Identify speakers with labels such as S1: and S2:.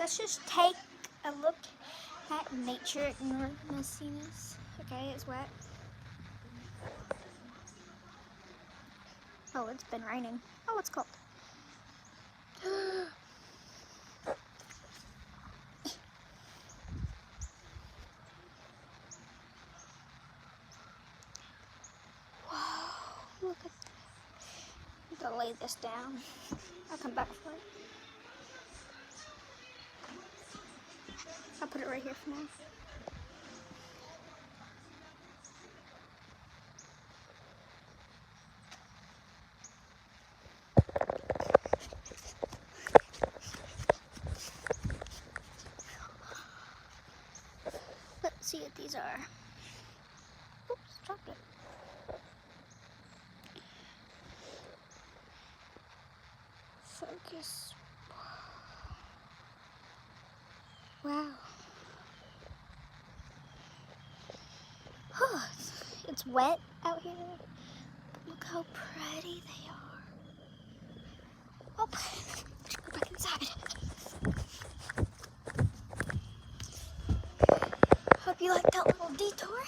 S1: Let's just take a look at nature. Ignore the messiness. Okay, it's wet. Oh, it's been raining. Oh, it's cold. Whoa, look at that. I'm gonna lay this down. I'll come back for it. I'll put it right here for now. Let's see what these are. Oops, dropped it. Focus. Wow. It's wet out here. But look how pretty they are. Oh, go back inside. Hope you liked that little detour.